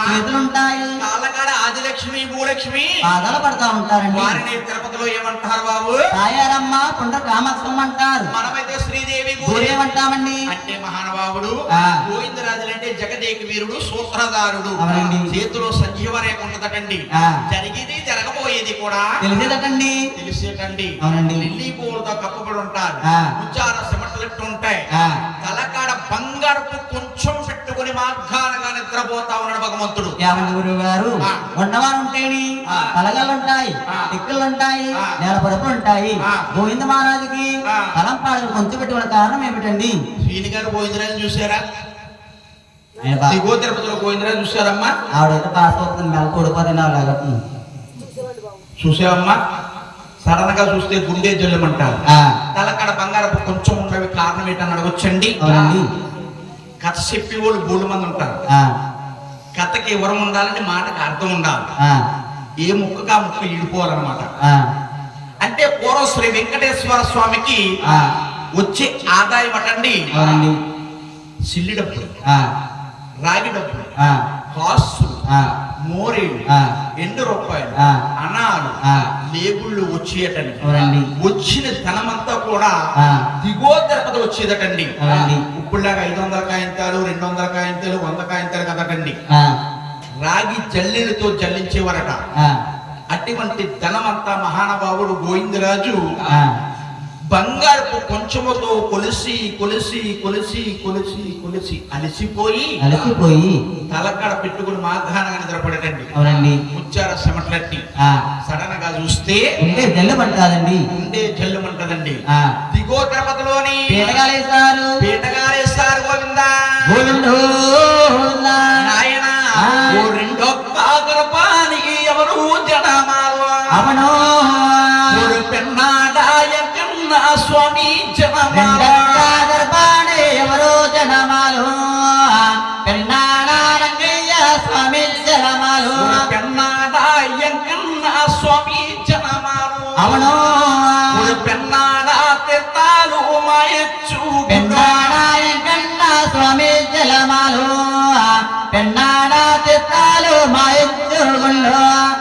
చేతులుంటాయి. కాళ్ళకాడ ఆదిలక్ష్మి భూలక్ష్మి పాదాలు పడతా ఉంటారండి. వారిని తిరుపతిలో ఏమంటారు బాబు? తాయారమ్మ పుండ్ర కామాక్షమ్మ అంటారు. మనమైతే శ్రీదేవి గోరేమంటామండి. అంటే మహానుభావుడు గోవిందరాజులు అంటే జగదేక వీరుడు సూత్రధారుడు. చేతిలో సంజీవ రేఖ ఉంటదటండి. జరిగేది జరగబోయేది కూడా తెలిసేదటండి. తెలిసేటండి. అవునండి. లిల్లీ పూలతో కప్పబడి ఉంటారు. ఉచ్చార సిమటలెట్టు ఉంటాయి. తలకాడ బంగారపు కొంచెం పెట్టుకుని మార్గానగా నిద్రపోతా ఉన్నాడు భగవంతుడు. యావండి గురువు గారు, ఉన్నవారు ఉంటేని తలగలుంటాయి, టిక్కులుంటాయి, నేల పరుపులు ఉంటాయి. గోవింద మహారాజుకి తలంపాడు కొంచెం పెట్టుకున్న కారణం ఏమిటండి? శ్రీని గారు గోవిందరాజు చూసారా? దిగో తిరుపతిలో గోవిందరాజు చూసారమ్మా? ఆవిడైతే పాస్ మెల కూడిపోతే చూసావమ్మా? సడన్ గా చూస్తే గుండె జల్లమంటారు. తలకాడ బంగారపు కొంచెం ఉండవి కారణం ఏంటని అడగొచ్చండి. కథ చెప్పి వాళ్ళు బోళ్ళు మంది ఉంటారు. కథకి వరం ఉండాలంటే మాటకి అర్థం ఉండాలి. ఏ ముక్కగా ముక్క ఈడిపోవాలన్నమాట. అంటే పూర్వం శ్రీ వెంకటేశ్వర స్వామికి వచ్చే ఆదాయం అటండి సిల్లి డబ్బులు, రాగి డబ్బులు, కాసులు, మోరేలు, ఎండు రూపాయలు, అనాలు, లేబుళ్ళు వచ్చేటండి. వచ్చిన ధనమంతా కూడా దిగో తిరుపతి వచ్చేదటండి. ఇప్పుడులాగా 500 కాయంతాలు, 200 కాయంతాలు, 100 కాయంతాలు కదటండి. రాగి జల్లెలతో జల్లించేవారట. అటువంటి ధనమంతా మహానుభావుడు గోవిందరాజు బంగారపు కొంచెముతో కొలిసి కొలిసి కొలిసి కొలిసి కొలిసి అలసిపోయి తలకాడ పెట్టుకుని మాఘానగా నిద్రపడటండి. ముచ్చార చెమటలట్టి సడన్ గా చూస్తే ఉండే జల్లుమంటదండి. దిగో తిరుపతిలోని పీటగాలేస్తారు గోవిందా నాయన. రెండో కాకరపానికి ఎవరు జనమాలు పెన్నాడాయ స్వామి జనమాలు ఎవరో జనమాలు పెన్నాడారంగయ్య స్వామి జనమాలు పెన్నాడాయంకన్న స్వామి జనమాలు అవును. పెన్నాడా తీర్థాలు మాయచ్చు పెన్నాడాయంకన్న స్వామి జలమాలు పెన్నాడా తీర్థాలు మాయచ్చు.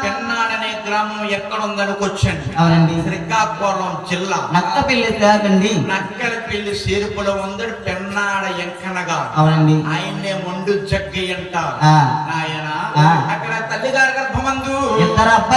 పెన్నాడనే గ్రామం ఎక్కడుందనుకొచ్చండి? అవునండి. శ్రీకాకుళం జిల్లా నక్కపల్లి కాదండి. నక్కలపల్లి సేరుపులో ఉందడు పెన్నాడ ఎంకనగా. అవునండి. ఆయన్నే మొండు జగ్గయ్య అంటారు. నాయన అక్కడ తల్లిగారి గర్భమందు ఇద్దరు